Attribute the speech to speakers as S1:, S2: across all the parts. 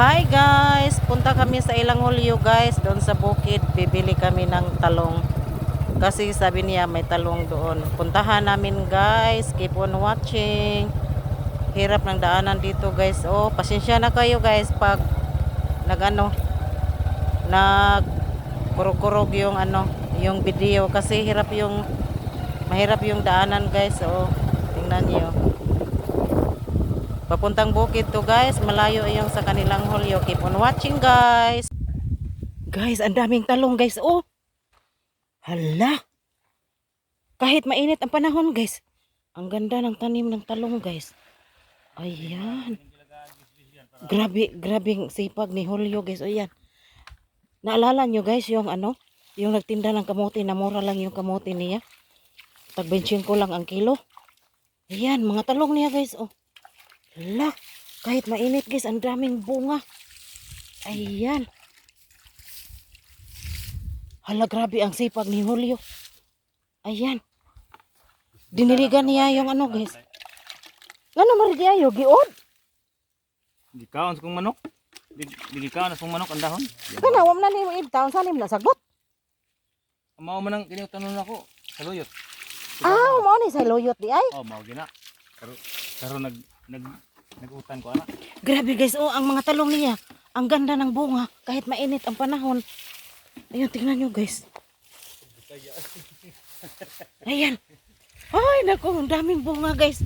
S1: Hi guys, punta kami sa Ilang Hulyo guys, doon sa bukid. Bibili kami ng talong. Kasi sabi niya may talong doon. Puntahan namin guys, keep on watching. Hirap ng daanan dito guys. Oh, pasensya na kayo guys pag nag kurog-kurog yung yung video kasi mahirap yung daanan guys. Oh, tingnan niyo. Papuntang bukid to guys, malayo yung sa kanilang hulyo. Keep on watching guys. Guys, ang daming talong guys. Oh, hala. Kahit mainit ang panahon guys. Ang ganda ng tanim ng talong guys. Ayan. Grabing sipag ni Julio guys. Ayan. Naalala nyo guys yung yung nagtinda ng kamote na mura lang yung kamote niya. Tag-25 lang ang kilo. Ayan, mga talong niya guys. Oh. Hala. Kahit mainit guys, ang daming bunga. Ayan. Hala, grabe ang sipag ni Julio. Ayan. Diniligan niya yung guys. Ano marigi ayo, giod?
S2: Gikaon sa kong manok. Gikaon sa kong manok ang dahon.
S1: Kana, wam na ni ibtaon sa nim na sagot.
S2: Mao man ang kiniutan ako sa luyot.
S1: Ah, mo ni sa loyot di ay.
S2: Oh, mao gina. Pero nagutan ko ana.
S1: Grabe guys, oh, ang mga talong niya. Ang ganda ng bunga kahit mainit ang panahon. Ayun, tingnan nyo guys. Ayan. Ay, naku, ang daming bunga guys.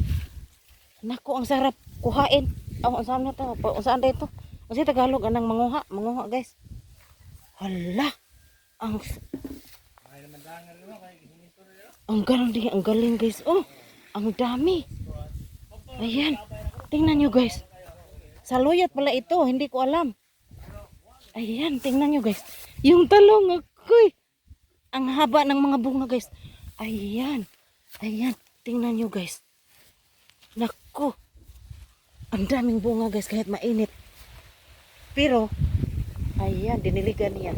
S1: Naku, ang sarap kuhain. Oh, saan na to? Saan dito? Kasi Tagalog anang manguha guys. Hala. Ang galing guys. Oh, ang dami. Ayan. Tingnan nyo guys. Sa luyot pala ito, hindi ko alam. Ayan, tingnan nyo guys. Yung talong, akoy. Ang haba ng mga bunga guys. Ayan. Ayan, tingnan nyo guys. Naku. Ang daming bunga guys kahit mainit. Pero, ayan, diniligan niya.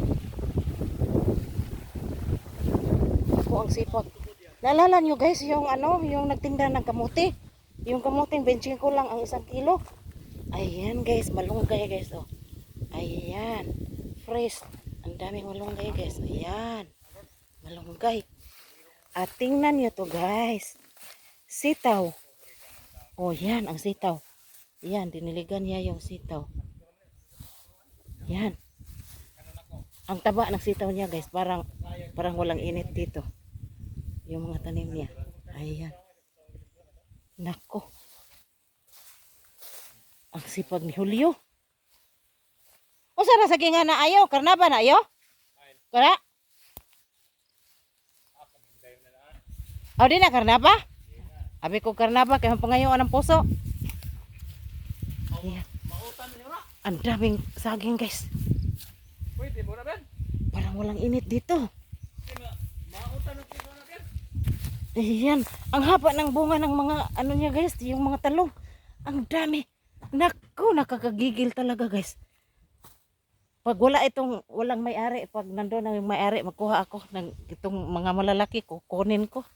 S1: Ako ang sipag. Naalala nyo guys, yung yung nagtinda ng kamote. Yung kamuting 25 lang ang 1 kilo. Ayan guys, malunggay guys. Oh. Ayan. Fresh. Ang daming malunggay guys. Ayan. Malunggay. At tingnan nyo to guys. Sitaw. Oh yan, ang sitaw. Yan, diniligan niya yung sitaw. Yan. Ang taba ng sitaw niya guys. Parang walang init dito. Yung mga tanim niya. Ayan. Nako. Ang sipag ni Julio. O sana sa nga na ayo? Karnaba na ayo? Kara? O di na karnaba? Abi ko karnaba kaya pangayoan ng puso. Ayan. Ang daming saging guys. Parang walang init dito. Ayan. Ang haba ng bunga ng mga niya guys. Yung mga talong. Ang dami. Naku, nakakagigil talaga guys. Pag walang may-ari, pag nandoon ang may-ari, magkuha ako ng itong mga malalaki ko, kunin ko.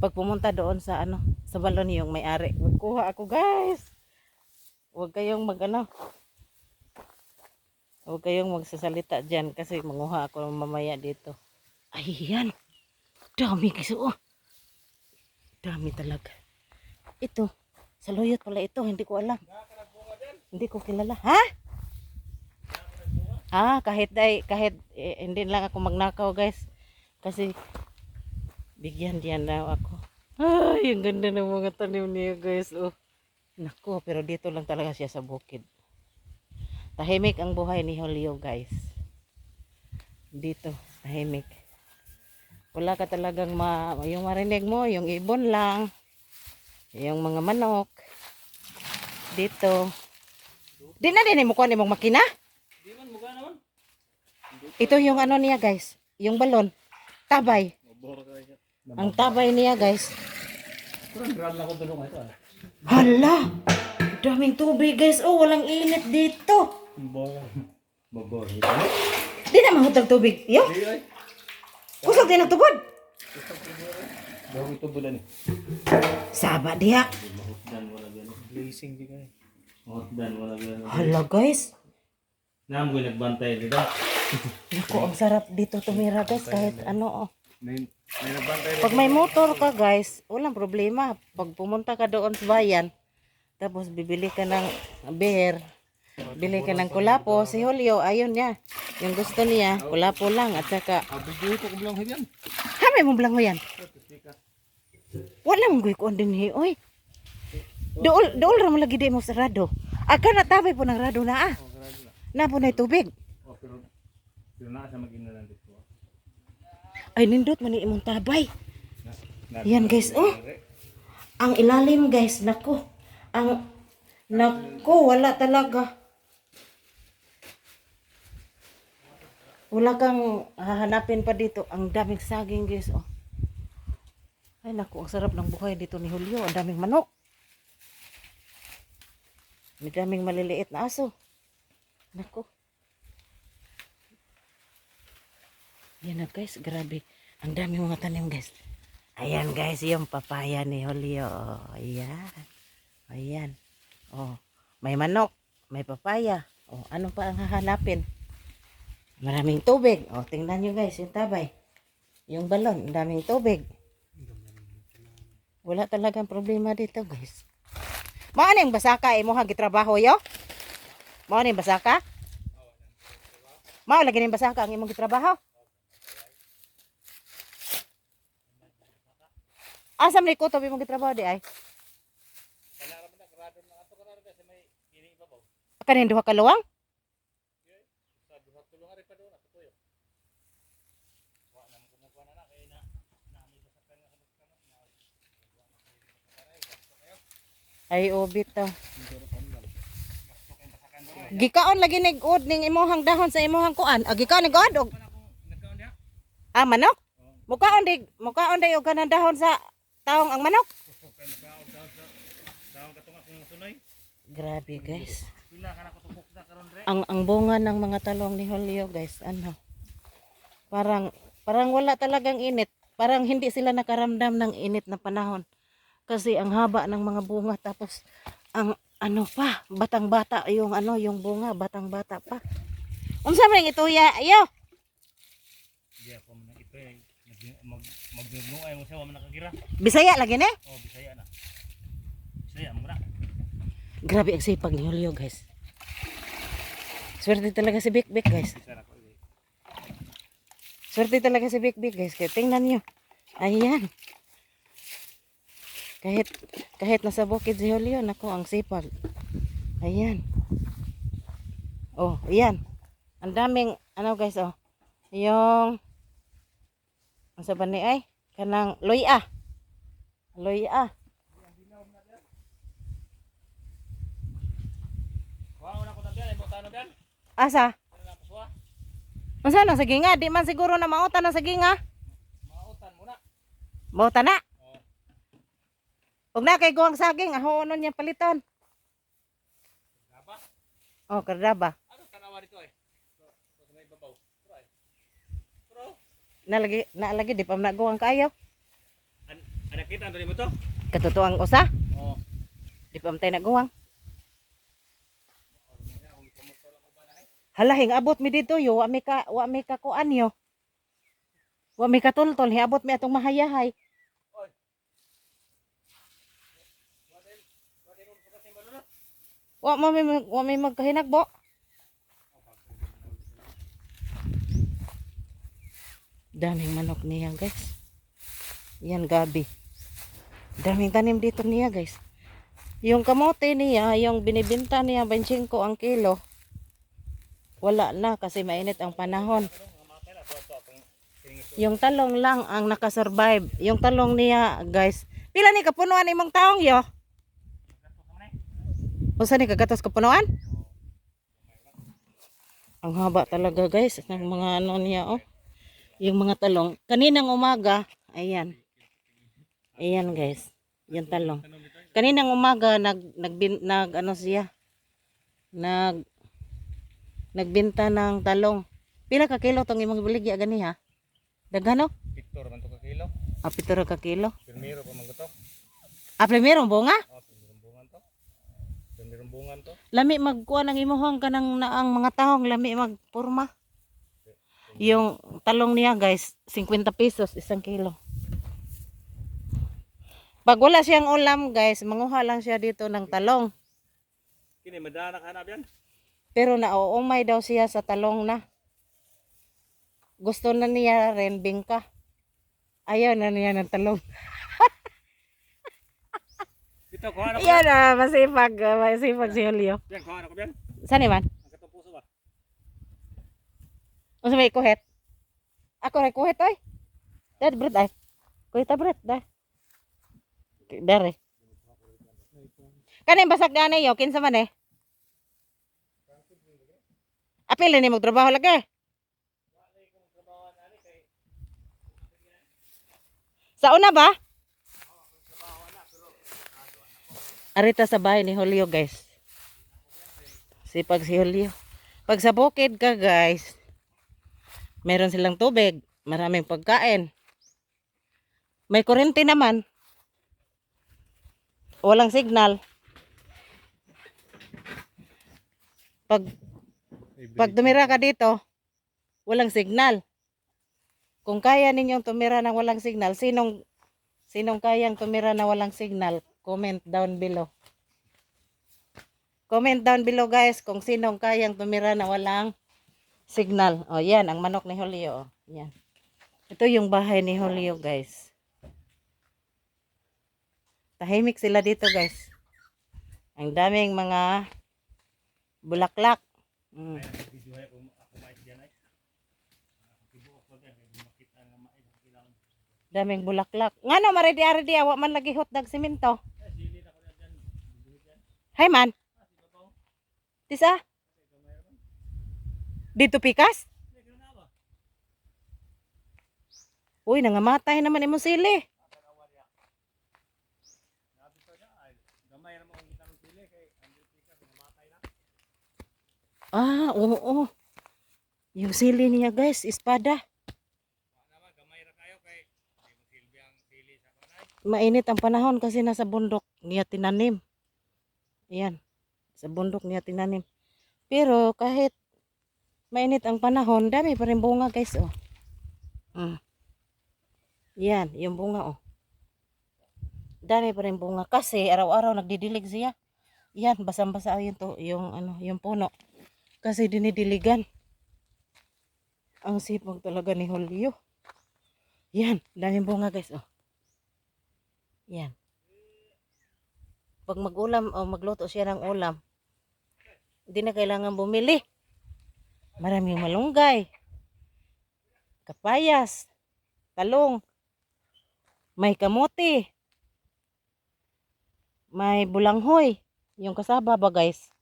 S1: Pag pumunta doon sa sa balon yung may-ari, magkuha ako guys. Huwag kayong huwag kayong magsasalita diyan kasi manguha ako mamaya dito. Ayan. Dami guys, oh. Dami talaga. Ito, sa luyot pala ito, hindi ko alam. Hindi ko kilala. Ha? Kahit hindi lang ako magnakaw guys. Kasi bigyan diyan daw ako. Ay, ang ganda ng mga tanim niya guys. Oh. Naku, pero dito lang talaga siya sa bukid. Tahimik ang buhay ni Julio guys. Dito, tahimik. Wala ka talagang yung marinig mo, yung ibon lang. Yung mga manok. Dito. Di na din mo kuha ni mong makina?
S2: Di man muga naman.
S1: Ito yung niya guys. Yung balon. Tabay. Ang tabay niya guys. Hala! Daming tubig guys. Oh, walang init dito. Di na mahutag tubig. Yo? Usap din ang tubod. Saba diha.
S2: Blazing di kay. Oh, dan mo na gano'n.
S1: Hala guys.
S2: Naam ko nagbantay dito.
S1: Naku, ang sarap dito tumira guys kahit ano. Oh.
S2: May nagbantay
S1: Pag may motor ka guys, walang problema. Pag pumunta ka doon sa bayan, tapos bibili ka ng beer, bili ka ng kulapo, si Julio, ayun niya. Yung gusto niya, kulapo lang at saka,
S2: Abigay ko bilang yan.
S1: hamay mo blango yan. Wala mong ko din hi, oy. Dool ra mo lagi di mo sarado. Aka na tabay po ng rado na ah. Na po na tubig.
S2: Oh, pero na sa maginalan dito.
S1: Ay nindot man ni imong tabay. Yan guys, oh. Ang ilalim guys, nako. Nako, wala talaga. Wala kang hahanapin pa dito. Ang daming saging guys, oh. Ay nako, ang sarap ng buhay dito ni Julio. Ang daming manok. May daming maliliit na aso. Nako. Yan na guys, grabe. Ang dami mga tanim guys. Ayan guys, yung papaya ni Julio. Oh, ayan. Ayan. Oh, may manok, may papaya. Oh, ano pa ang hahanapin? Maraming tubig. Oh, tingnan nyo guys, yung tabay. Yung balon, ang daming tubig. Wala talagang problema dito guys. Mao ning basaka imo ha gitrabaho yo? Mao ning basaka? Mao lagi ning basaka ang imong gitrabaho? Asa man ko to imong gitrabaho di ay? Kanin duha ka luwang? Ay obit to. Gikaon lagi nig-ud ning imuhang dahon sa imuhang kuan. Gikaon nig-ud og manok. Mukaon dig og kanang dahon sa taong ang manok. Grabe guys. Ang bunga ng mga talong ni Julio guys, ano? Parang wala talagang init. Parang hindi sila nakaramdam ng init na panahon. Kasi ang haba ng mga bunga tapos ang ano pa, batang-bata yung yung bunga, batang-bata pa. Unsa man ituya ayo?
S2: Di ako man ito ay magdugnuay mo siya wa man nakagira.
S1: Bisaya lagi ni?
S2: Oh, Bisaya na. Bisaya mo na.
S1: Grabe ang sipag ni Julio guys. Swerte talaga si Big Big guys. Swerte talaga si Big Big guys. Kaya tingnan nyo. Ayan. Kahit nasa bukid si Julio, nako ang sipag. Ayan. Oh, ayan. Ang daming, guys, oh. Yung, ang saban ni ay, kanang loya. Loya. Asa? Masa nang saginga? Di man siguro na mautan ang saginga?
S2: Mautan muna.
S1: Mautan na? Huwag na kay guwang saging, aho ano niya paliton.
S2: Kardaba?
S1: Oh, kardaba.
S2: Ano kanawa dito eh? Sa may babaw. Pero
S1: Nalagi di pa naguwang kayo.
S2: Anak kita dali mo to?
S1: Katutuang usa?
S2: Oo.
S1: Di pa matay naguwang. Halahing abot mi dito yo, wa mi ka kuan yo. Wa mi katultol, hiabot mi atong mahayahay. Wa may magkahinagbo. Daming manok niya guys. Yan gabi. Daming tanim dito niya guys. Yung kamote niya, yung binibenta niya 25 ang kilo. Wala na kasi mainit ang panahon. Yung talong lang ang nakasurvive. Yung talong niya guys. Pila ni kapunuan imong taong yo? Usa ni kagatos kapunuan? Ang haba talaga guys ng mga ano niya oh. Yung mga talong. Kaninang umaga, ayan. Ayan guys. Yung talong. Kaninang umaga nagbenta ng talong. Pila ka kilo tong imong biligya gani ha? Daghano?
S2: Victor man to ka kilo.
S1: 7 ka kilo.
S2: Primero pa man to.
S1: Primero bunga?
S2: Oh, primero bunga to. Primero bungan to.
S1: Lami magkuha ng imuhang kanang naang mga tahong lami magpurma. Yung talong niya guys, 50 pesos isang kilo. Pag wala siyang ulam guys, manguha lang siya dito ng talong.
S2: Kini madana ka hanap yan.
S1: Pero nauumay daw siya sa talong na. Gusto na niya rin bingka. Ayaw na niya ng talong.
S2: Dito kuha na ko.
S1: Yan masipag si Julio.
S2: Yan kuha na ko yan.
S1: Saan naman?
S2: Ang katong puso ba?
S1: Unsa may kuhet? Ako ray kuhet oy. Dad bread ay. Kuhet ta bread da. Dare. Kanin basag gani yo kinsa man eh. Apil ni magtrabaho lagi. Sa una ba? Arita sa bahay ni Julio guys. Sipag si Julio. Pag sa bukid ka guys, meron silang tubig, maraming pagkain. May kuryente naman. Walang signal. Pag tumira ka dito, walang signal. Kung kaya ninyong tumira ng walang signal, sinong kayang tumira na walang signal? Comment down below. Comment down below guys kung sinong kayang tumira na walang signal. O yan, ang manok ni Julio. O, yan. Ito yung bahay ni Julio guys. Tahimik sila dito guys. Ang daming mga bulaklak. Mm. Daming bulaklak. Ngano maredi-aredi awa man lagi hotdog simento. Hay man. Tisa? Dito pikas? Uy, nangamatay naman imong sili. Ah, oo. Yung sili niya guys, espada. Mainit ang panahon kasi nasa bundok niya tinanim. Ayan, sa bundok niya tinanim. Pero kahit mainit ang panahon, dami pa rin bunga guys. Oh. Yan, yung bunga oh. Dami pa rin bunga kasi araw-araw nagdidilig siya. Yan, basang-basa yung puno. Kasi dinidiligan. Ang sipag talaga ni Julio. Yan, daming bunga guys oh. Yan. Pag mag-ulam o magluto siya ng ulam, hindi na kailangan bumili. Maraming malunggay, kapayas, talong, may kamote, may bulanghoy. Yung kasaba ba guys?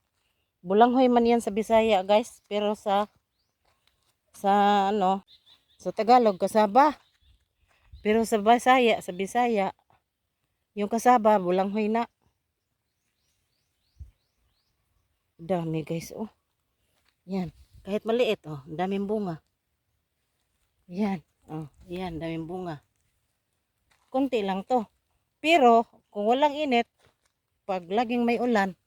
S1: Bulanghoy man yan sa Bisaya guys, pero sa Tagalog kasaba. Pero sa Bisaya, yung kasaba, bulanghoy na. Dami guys, oh. Yan. Kahit maliit, oh. Daming bunga. Yan. Oh, yan. Daming bunga. Kunti lang to. Pero, kung walang init, pag laging may ulan,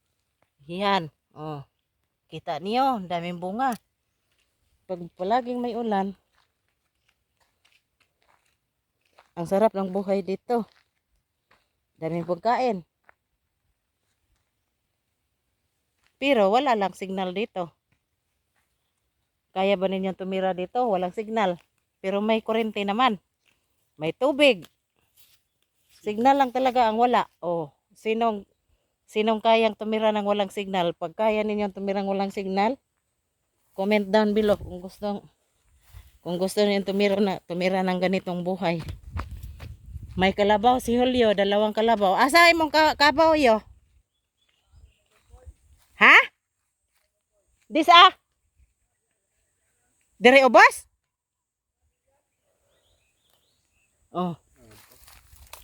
S1: yan. Oh. Kita niyo, daming bunga. Pag palaging may ulan, ang sarap ng buhay dito. Daming pagkain. Pero wala lang signal dito. Kaya ba ninyong tumira dito? Walang signal. Pero may kuryente naman. May tubig. Signal lang talaga ang wala. Oh, sinong kayang tumira ng walang signal? Pag kaya ninyong tumira ng walang signal, comment down below kung gusto niyo tumira ng ganitong buhay. May kalabaw si Julio, 2 kalabaw. Asa imong kabaw yo? Ha? Disa? Dire ubos? Oh.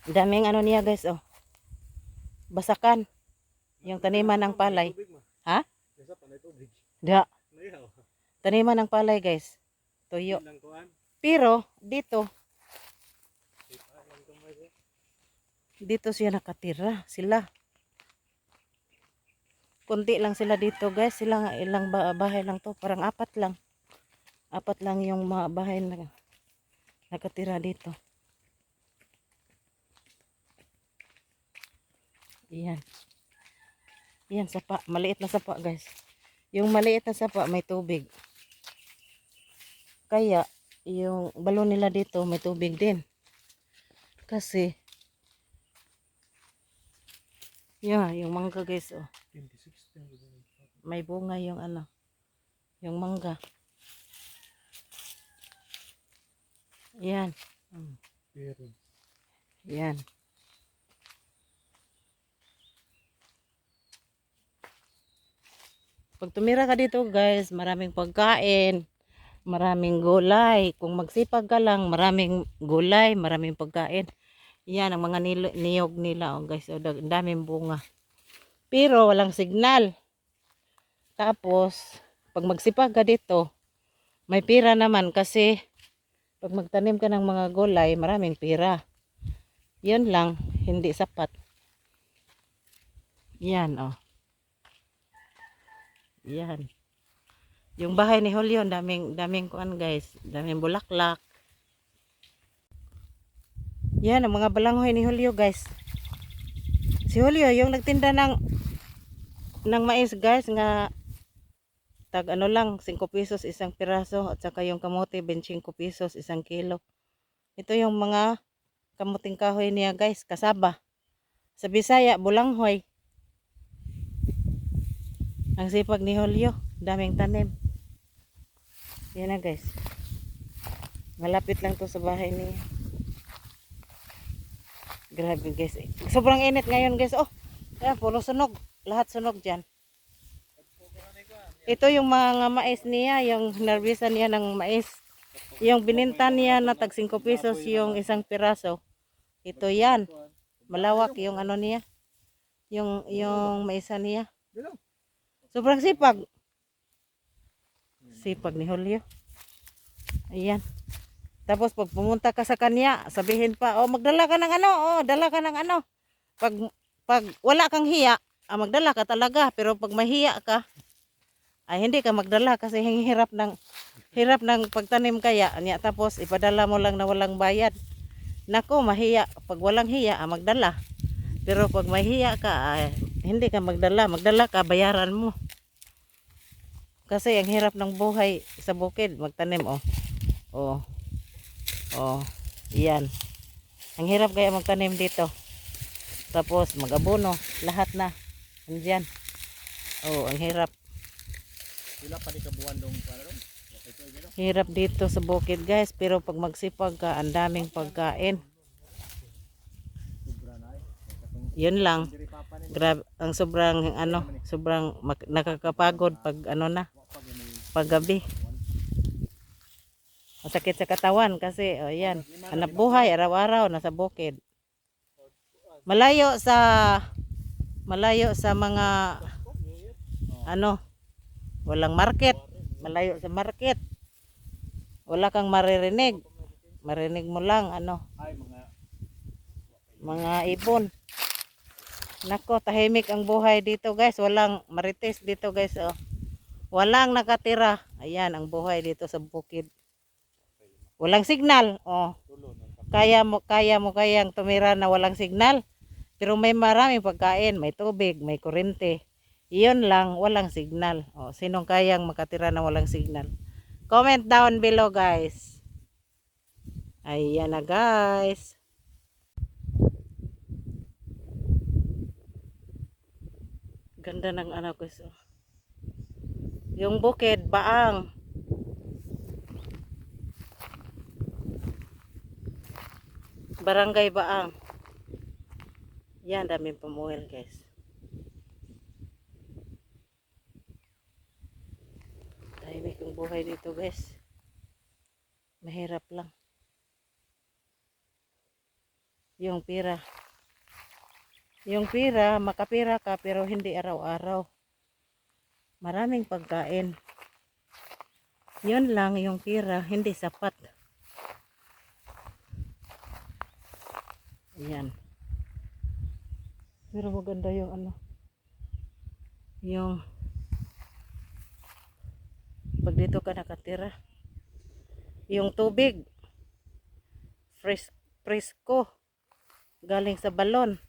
S1: Daming ano niya guys, oh. Basakan. Yung taniman ng palay. Ha? Da. Taniman ng palay guys. Tuyo. Pero dito siya nakatira. Sila. konti lang sila dito guys. Sila ilang bahay lang to. Parang apat lang. Apat lang yung mga bahay na nakatira dito. Yan. Yan, sapa. Maliit na sapa guys. Yung maliit na sapa may tubig. Kaya yung balon nila dito may tubig din. Kasi yung mangga guys, oh.
S2: 26
S1: May bunga yung ano, yung mangga. Yan.
S2: pero
S1: Yan. Pag tumira ka dito guys, maraming pagkain, maraming gulay. Kung magsipag ka lang, maraming gulay, maraming pagkain. Yan ang mga niyog nila, oh guys, oh, daming bunga. Pero walang signal. Tapos, pag magsipag ka dito, may pira naman kasi pag magtanim ka ng mga gulay, maraming pira. Yun lang, hindi sapat. Yan, oh. Yan. Yung bahay ni Julio, daming kuan guys, daming bulaklak. Yan ang mga balanghoy ni Julio guys. Si Julio yung nagtinda ng mais guys nga tag ano lang 5 pesos isang piraso at saka yung kamote 25 pesos isang kilo. Ito yung mga kamuting kahoy niya guys, kasaba. Sa Bisaya, bulanghoy. Ang sipag ni Julio, daming tanim. Yan na guys. Malapit lang to sa bahay niya. Grabe guys. Sobrang init ngayon guys. Oh, yan, puro sunog. Lahat sunog dyan. Ito yung mga mais niya, yung nervisa niya ng mais. Yung bininta niya na tag 5 pesos yung isang piraso. Ito yan. Malawak yung ano niya. Yung maisa niya. Sobrang sipag. Sipag ni Julio. Ayan. Tapos pag pumunta ka sa kanya, sabihin pa, oh magdala ka ng ano, oh dala ka ng ano. Pag wala kang hiya, magdala ka talaga. Pero pag mahiya ka, ay hindi ka magdala kasi hirap ng pagtanim kaya. Tapos ipadala mo lang na walang bayad. Nako, mahiya. Pag walang hiya, magdala. Pero pag mahiya ka, ay, hindi ka magdala. Magdala ka, bayaran mo. Kasi ang hirap ng buhay sa bukid, magtanim, oh. Oh. Oh, yan. Ang hirap kaya magtanim dito. Tapos mag-abono, lahat na. Andiyan. Oh, ang hirap.
S2: wala pa di kabuan dong para dong.
S1: Hirap dito sa bukid guys, pero pag magsipag ka, ang daming pagkain. Yun lang. Grabe, ang sobrang ano, sobrang nakakapagod pag ano na, pag gabi. Masakit sa katawan kasi oh yan, hanap buhay araw-araw nasa bukid. Malayo sa mga ano, walang market, malayo sa market. Wala kang maririnig. Marinig mo lang ano,
S2: Ay
S1: mga ibon. Nako, tahimik ang buhay dito guys. Walang marites dito guys, oh. Walang nakatira. Ayan ang buhay dito sa bukid. Walang signal, oh. Kaya mo kayang tumira na walang signal. Pero may maraming pagkain, may tubig, may kuryente. Iyon lang, walang signal. Oh, sinong kayang makatira na walang signal? Comment down below, guys. Ayan na, guys. Ganda ng anak ko. So. Yung bukid, baang. Barangay Baang. Yan, daming pamuel guys. Tahimik ang buhay dito guys. Mahirap lang. Yung pira. Yung pira, makapira ka pero hindi araw-araw. Maraming pagkain. Yun lang yung pira, hindi sapat. Ayan. Pero maganda yung ano. Yung pag dito ka nakatira, yung tubig fresco galing sa balon.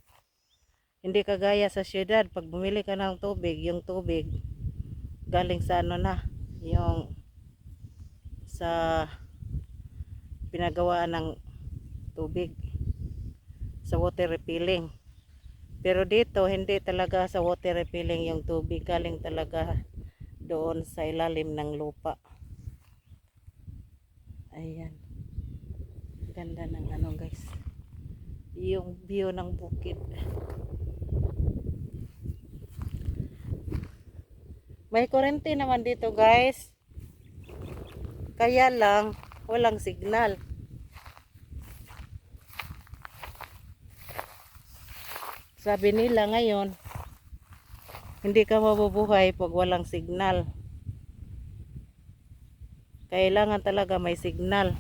S1: Hindi kagaya sa syudad, pag bumili ka ng tubig, yung tubig galing sa ano na, yung sa pinagawaan ng tubig, sa water refilling. Pero dito hindi talaga sa water refilling yung tubig, galing talaga doon sa ilalim ng lupa. Ayan, ganda ng ano guys, yung view ng bukid. May kurente naman dito guys, kaya lang walang signal. Sabi nila ngayon, hindi ka mabubuhay pag walang signal. Kailangan talaga may signal.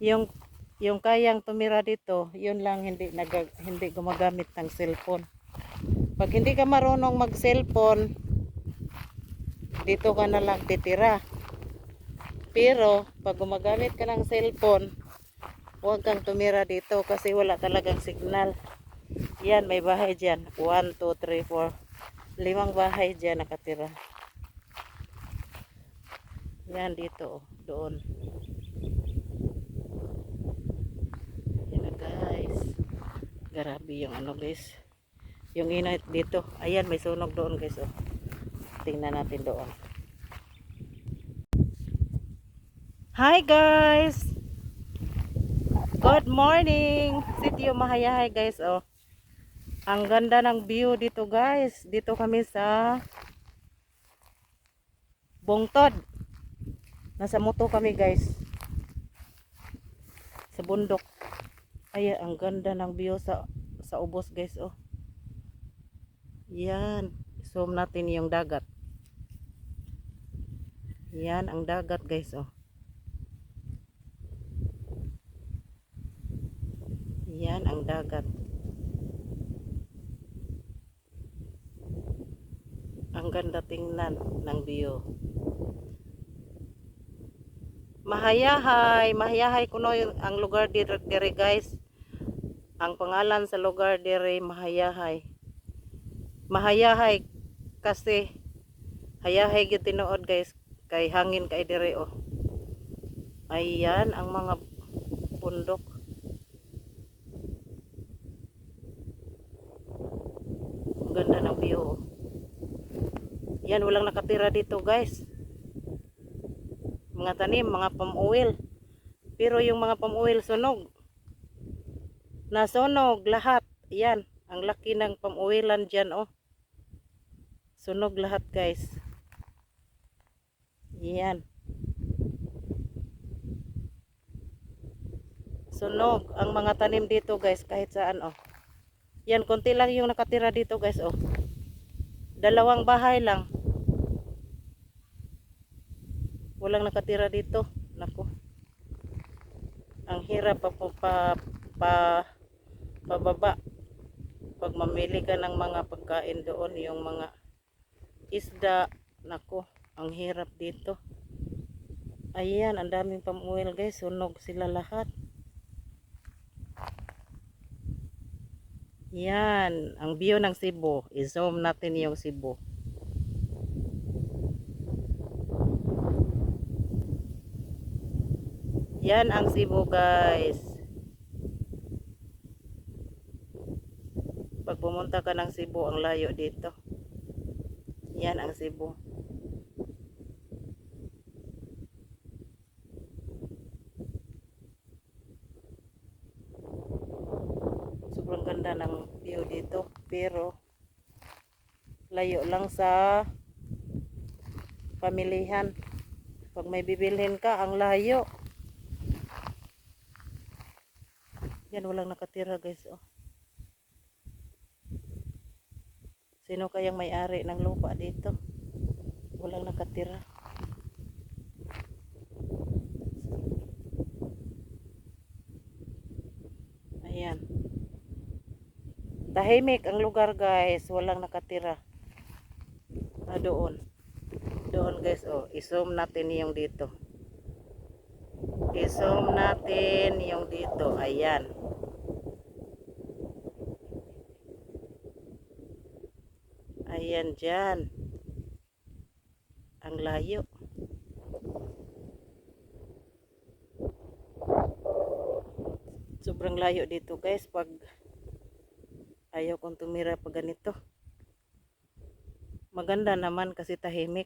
S1: Yung kayang tumira dito, yun lang hindi gumagamit ng cellphone. Pag hindi ka marunong mag-cellphone, dito ka na lang titira. Pero pag gumagamit ka ng cellphone, huwag kang tumira dito kasi wala talagang signal. Yan, may bahay dyan. 1, 2, 3, 4. 5 bahay dyan nakatira. Yan dito, doon. Yan na guys. Grabe yung ano guys. Yung init dito. Ayan, may sunog doon guys. Oh. Tingnan natin doon. Hi guys! Good morning! Sitio Mahayahay guys. Oh. Ang ganda ng view dito guys. Dito kami sa Bungtod. Nasa moto kami guys. Sa bundok. Ay, ang ganda ng view sa ubos guys. Oh. Yan. Zoom natin yung dagat. Yan ang dagat guys. Oh. Yan ang dagat. Ang ganda tingnan ng view. Mahayahay, Mahayahay kuno ang lugar dire guys. Ang pangalan sa lugar dire Mahayahay. Mahayahay kasi hayahay gyud tinuod guys kay hangin kay dire oh. Ayan ang mga bundok. Ang ganda ng view. Oh. Yan, walang nakatira dito guys. Mga tanim, mga palm oil. Pero yung mga palm oil sunog. Nasunog lahat. Yan, ang laki ng palm oilan dyan oh. Sunog lahat guys. Yan. Sunog ang mga tanim dito guys kahit saan oh. Yan, konti lang yung nakatira dito guys oh. 2 bahay lang. Walang nakatira dito. Nako. Ang hirap pababa. Pag mamili ka ng mga pagkain doon, yung mga isda, nako, ang hirap dito. Ayan, ang daming palm oil guys, sunog sila lahat. Yan, ang view ng Cebu. I-zoom natin yung Cebu. Yan ang Cebu guys. Pag pumunta ka ng Cebu, ang layo dito. Yan ang Cebu. Sobrang ganda ng view dito. Pero layo lang sa pamilihan. Pag may bibilhin ka, ang layo. Yan, walang nakatira guys oh. Sino kayang may-ari ng lupa dito? Walang nakatira. Ayan. Tahimik ang lugar guys, walang nakatira. Doon. Doon guys, oh, i-zoom natin yung dito. I-zoom natin yung dito. Ayan. Ayan dyan. Ang layo. Sobrang layo dito guys pag ayaw kong tumira pag ganito. Maganda naman kasi tahimik.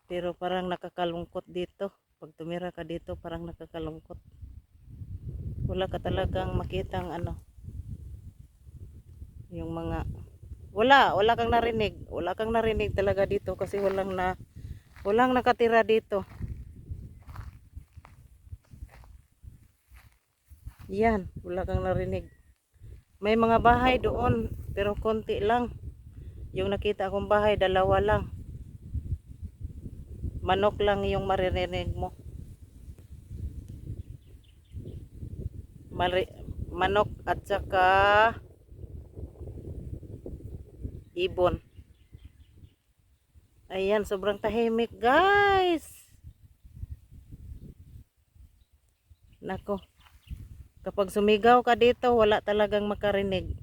S1: Pero parang nakakalungkot dito. Pag tumira ka dito parang nakakalungkot. Wala ka talagang makitang ano. Yung mga wala kang narinig. Wala kang narinig talaga dito kasi walang nakatira dito. Yan, wala kang narinig. May mga bahay doon, pero konti lang. Yung nakita akong bahay, 2 lang. Manok lang yung maririnig mo. Manok at saka ibon. Ayan, sobrang tahimik guys. Nako. Kapag sumigaw ka dito, wala talagang makarinig.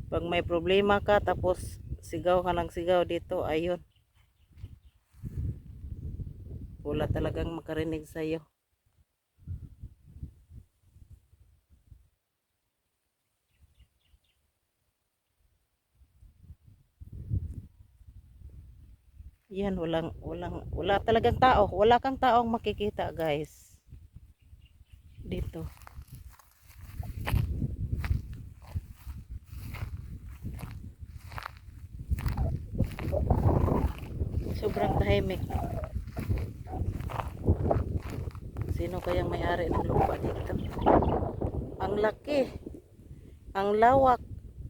S1: Pag may problema ka, tapos sigaw ka ng sigaw dito, ayun. Wala talagang makarinig sa'yo. Yan, wala talagang tao. Wala kang taong makikita guys. Dito. Sobrang tahimik. Sino kayang may-ari ng lupa dito? Ang laki. Ang lawak.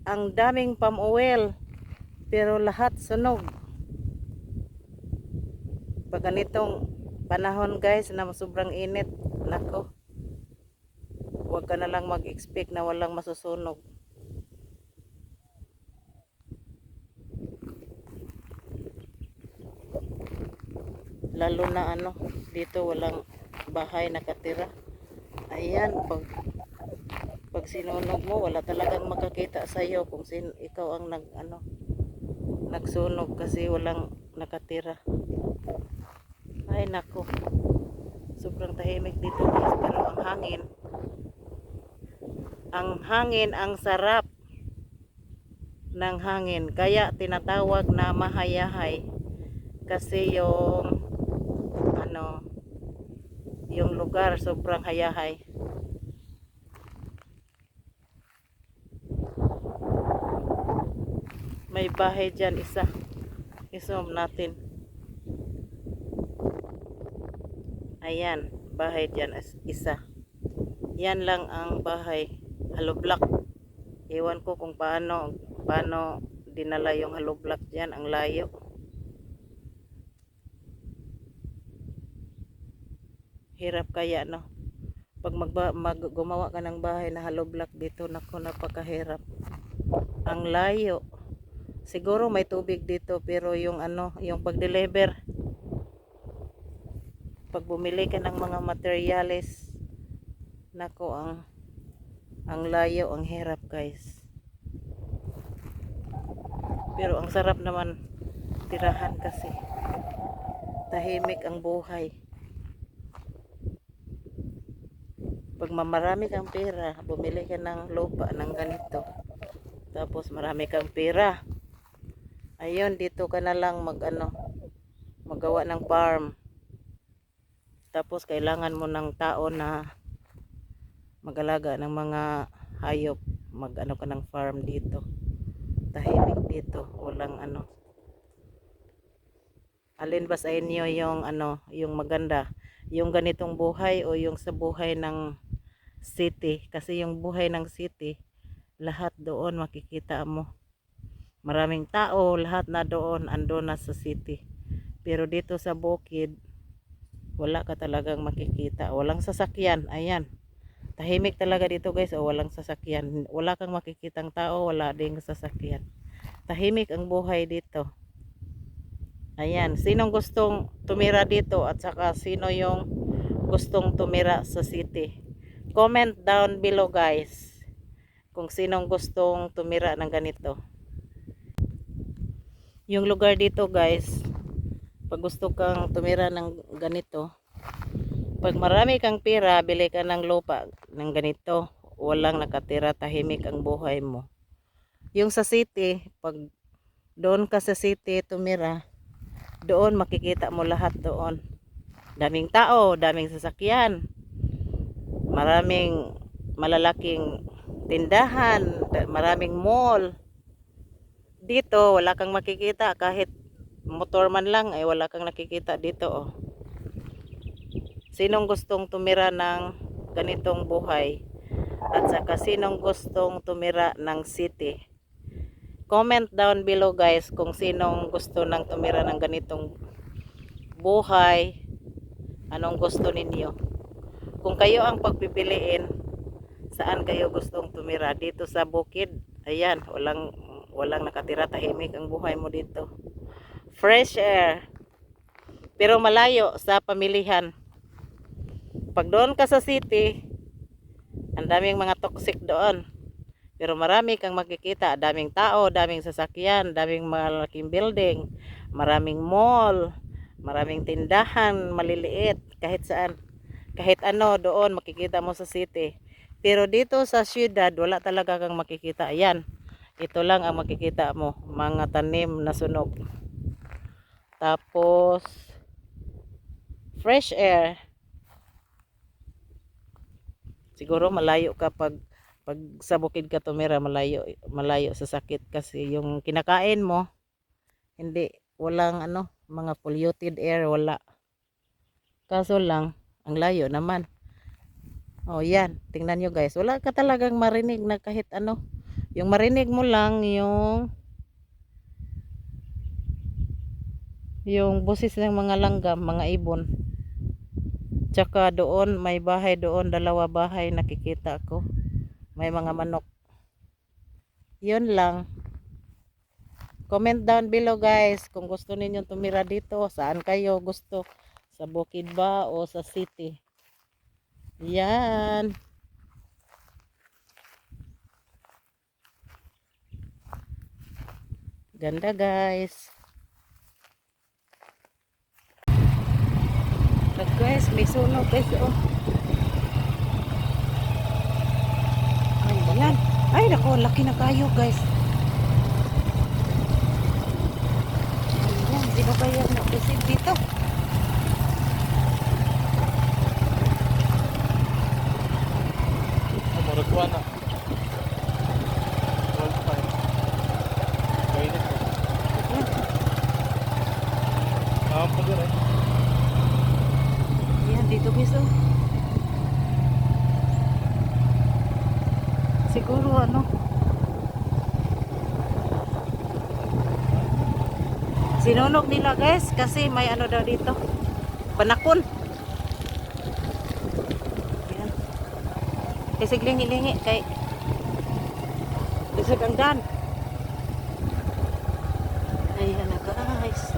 S1: Ang daming palm oil. Pero lahat sunog. Pag ganitong panahon guys na sobrang init, nako. Huwag ka na lang mag-expect na walang masusunog. Lalo na ano, dito walang bahay nakatira. Ayan, pag sinunog mo, wala talagang makakita sa iyo kung ikaw ang nagsunog kasi walang nakatira. Ay nako. Sobrang tahimik dito guys, pero ang sarap ng hangin. Kaya tinatawag na mahayahay. Kasi yung lugar sobrang hayahay. May bahay dyan isa. I-zoom natin. Ayan, bahay dyan isa. Yan lang ang bahay. Hollow block. Ewan ko kung paano dinala yung hollow block dyan. Ang layo. Hirap kaya no. Pag gumawa ka ng bahay na hollow block dito, nako, napakahirap. Ang layo. Siguro may tubig dito pero yung pag-deliver, pag bumili ka ng mga materyales, nako, ang layo, ang hirap guys. Pero ang sarap naman tirahan kasi tahimik ang buhay. Pag marami kang pera, bumili ka ng lupa ng ganito, tapos marami kang pera, ayun, dito ka na lang magawa ng farm. Tapos kailangan mo ng tao na mag-alaga ng mga hayop, ka ng farm dito. Tahimik dito, walang Alin ba sa inyo yung maganda, yung ganitong buhay o yung sa buhay ng city? Kasi yung buhay ng city, lahat doon makikita mo. Maraming tao, lahat na doon, andun na sa city. Pero dito sa bukid, wala ka talagang makikita. Walang sasakyan. Ayan. Tahimik talaga dito guys, o walang sasakyan. Wala kang makikitang tao, wala ding sasakyan. Tahimik ang buhay dito. Ayan, sinong gustong tumira dito at saka sino yung gustong tumira sa city? Comment down below guys kung sinong gustong tumira ng ganito. Yung lugar dito guys, pag gusto kang tumira ng ganito, pag marami kang pera, bili ka ng lupa ng ganito. Walang nakatira, tahimik ang buhay mo. Yung sa city, pag doon ka sa city tumira, doon makikita mo lahat doon. Daming tao, daming sasakyan, maraming malalaking tindahan, maraming mall. Dito, wala kang makikita. Kahit motor man lang, ay wala kang nakikita dito. Oh. Sinong gustong tumira ng ganitong buhay? At saka sinong gustong tumira ng city? Comment down below guys kung sinong gusto nang tumira ng ganitong buhay. Anong gusto ninyo? Kung kayo ang pagpipiliin, saan kayo gustong tumira? Dito sa bukid? Ayan, walang nakatira, tahimik ang buhay mo dito. Fresh air. Pero malayo sa pamilihan. Pag doon ka sa city, ang daming mga toxic doon. Pero marami kang makikita, daming tao, daming sasakyan, daming malaking building, maraming mall, maraming tindahan, maliliit, kahit saan. Kahit ano doon makikita mo sa city. Pero dito sa syudad, wala talaga kang makikita. Ayan, ito lang ang makikita mo, mga tanim na sunog. Tapos, fresh air. Siguro malayo ka pag sa bukid ka tumira, malayo sa sakit kasi yung kinakain mo walang mga polluted air, wala. Kaso lang ang layo naman. Oh, yan, tingnan nyo guys, wala ka talagang marinig na kahit ano. Yung marinig mo lang yung boses ng mga langgam, mga ibon. Tsaka doon, may bahay doon, 2 bahay nakikita ko. May mga manok. Yun lang. Comment down below guys kung gusto ninyong tumira dito. Saan kayo gusto? Sa bukid ba o sa city? Yan. Ganda guys. Guys, may sunog guys. Oh. Ayan. Ay, nako, laki na kayo guys. Ayan, di ba ba yan napisig dito?
S2: Maragwa na. Wala pa eh. Kainit ko. Pagod eh.
S1: Ayan, dito guys. Oh. Siguro sinunog nila guys kasi may daw dito, banakon. Ayan. Kasi lingi-lingi kay bisag ang dan. Ayan na guys,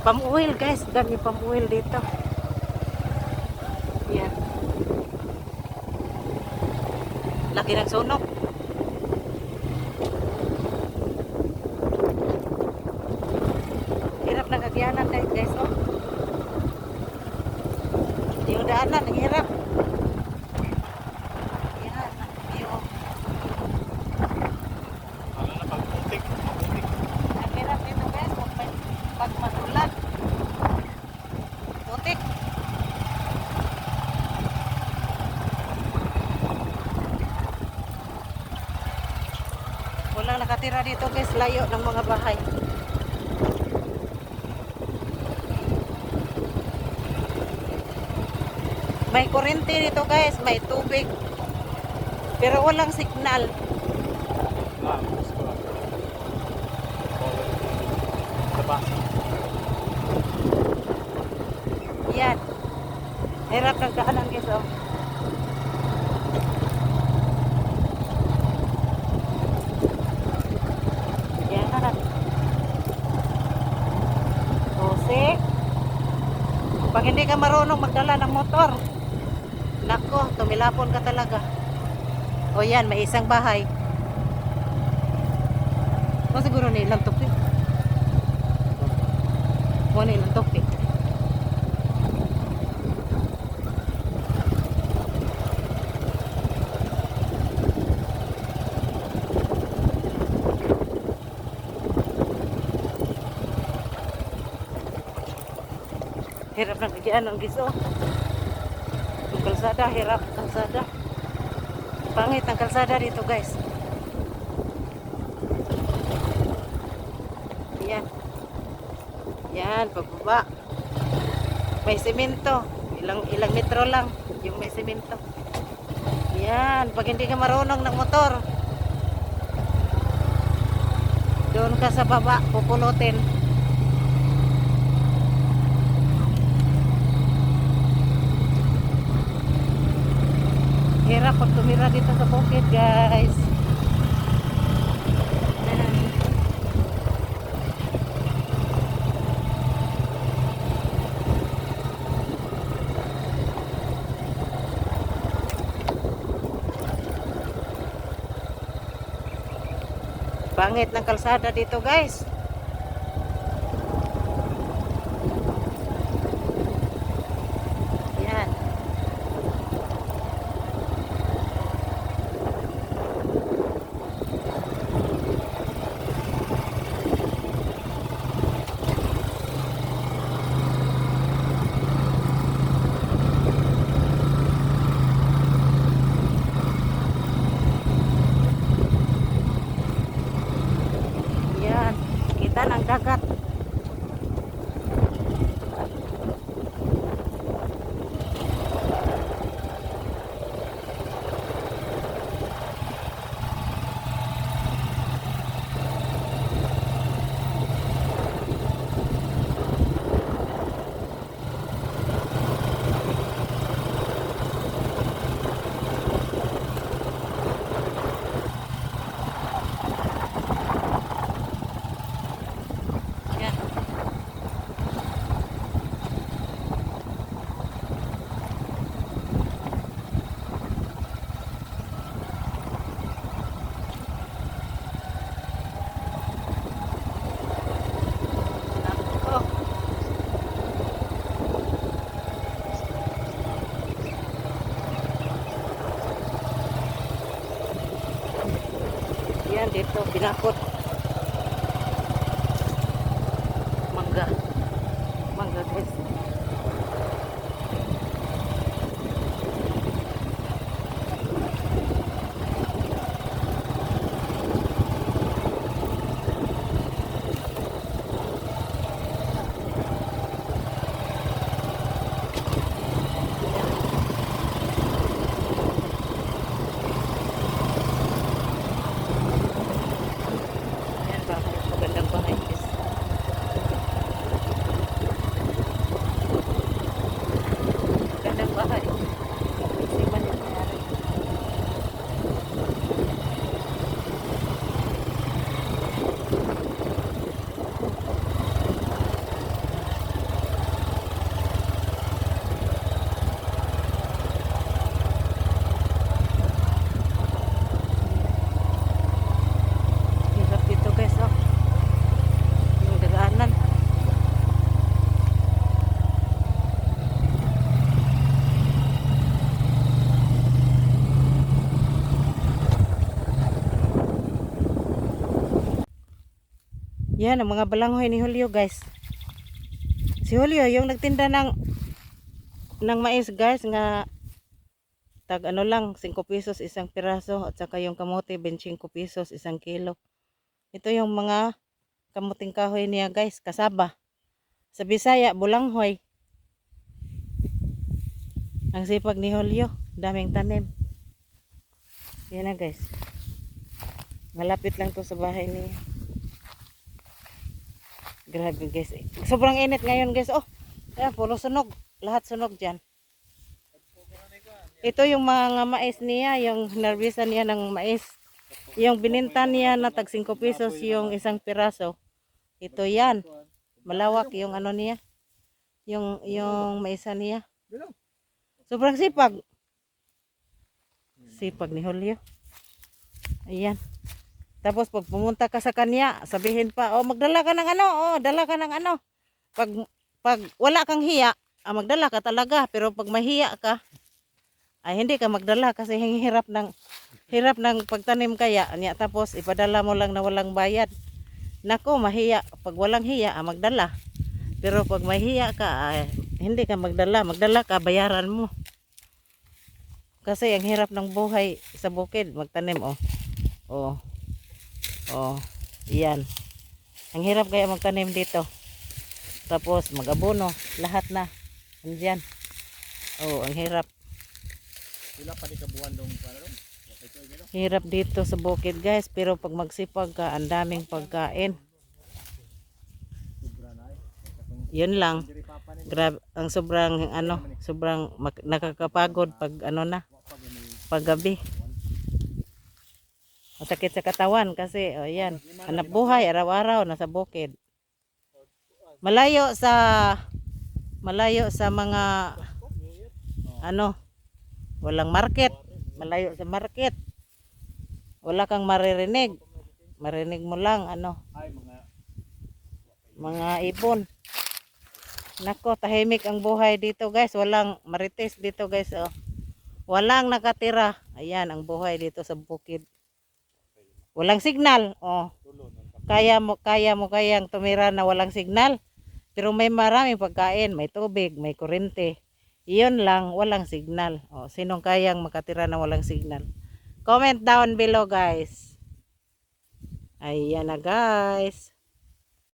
S1: palm oil guys, dami palm oil dito. Ayan, laki ng sunog. Hirap ng agyanan guys, oh. Yung daanan, ang hirap. Yan, yung
S2: Ano na pagputik.
S1: ang hirap dito guys, pag matulan. Putik. Walang nakatira dito guys, layo ng mga bahay. May kuryente dito guys, may tubig. Pero walang signal.
S2: Gusto ko. Diba?
S1: Yan. Hirap ng daanan guys, oh. Pag hindi ka marunong magdala ng motor, nako, tumilapon ka talaga. O yan, may isang bahay. O siguro na ilang topi. O na ilang topi. Hirap ng kagian ng giso. Ang kalsada, hirap ang kalsada. Pangit ang kalsada dito guys. Yan. Yan, pababa. May semento. Ilang metro lang yung may semento. Yan, pag hindi ka marunong ng motor, doon ka sa baba, pupulutin. Hirap pag tumira dito sa bukid guys. Pangit ng kalsada dito guys. Yan. Yan. Kita ng dagat. Yan. Nako. Yan dito, binakot. Mangga. Mangga guys. Yan bahay, magandang bahay guys. Magandang bahay. Isipan yung mayari. Hirap dito guys oh. Yung dagaanan. Yan ang mga balanghoy ni Julio guys. Si Julio yung nagtinda ng mais guys nga tag ano lang 5 pesos isang piraso at saka yung kamote 25 pesos isang kilo. Ito yung mga kamuting kahoy niya guys, kasaba. Sa Bisaya, bulanghoy. Ang sipag ni Julio, daming tanim. Yan na guys. Malapit lang to sa bahay niya. Grabe guys. Sobrang init ngayon guys. Oh, ayan, puro sunog. Lahat sunog dyan. Ito yung mga mais niya, yung narbisa niya ng mais. Yung bininta niya na tag 5 pesos yung isang piraso. Ito yan. Malawak yung ano niya. Yung maisa niya.
S3: Bilang.
S1: Sobrang sipag. Sipag ni Julio. Ayan. Tapos pag pumunta ka sa kanya, sabihin pa, oh magdala ka ng ano, oh dala ka ng ano. Pag wala kang hiya, magdala ka talaga. Pero pag mahiya ka, ay hindi ka magdala kasi hirap ng pagtanim kaya. Tapos ipadala mo lang na walang bayad. Nako, mahiya. Pag walang hiya, magdala. Pero pag mahiya ka, ay, hindi ka magdala. Magdala ka, bayaran mo. Kasi ang hirap ng buhay sa bukid, magtanim, oh. Oh. Oh. Yan. Ang hirap kaya magtanim dito. Tapos mag-abono, lahat na. Andiyan. Oh, ang hirap.
S3: Wala pa di kabuan dong para dong. Okay to gino.
S1: Hirap dito sa bukid, guys. Pero pag magsipag ka, ang daming pagkain.
S3: Sobra na ay.
S1: Yun lang.
S3: Diri papa ni
S1: Grab, ang sobrang nakakapagod pag ano na, paggabi. Masakit sa katawan kasi yan, hanap buhay araw-araw nasa bukid. Malayo sa mga ano, walang market, malayo sa market. Wala kang maririnig. Marinig mo lang ano,
S3: ay
S1: mga ibon. Nako, tahimik ang buhay dito, guys. Walang marites dito, guys. Oh. Walang nakatira. Ayan ang buhay dito sa bukid. Walang signal. Oh. Kaya mo kayang tumira na walang signal. Pero may maraming pagkain, may tubig, may kuryente. Iyon lang, walang signal. Oh, sinong kayang makatira na walang signal? Comment down below, guys. Ayan na, guys.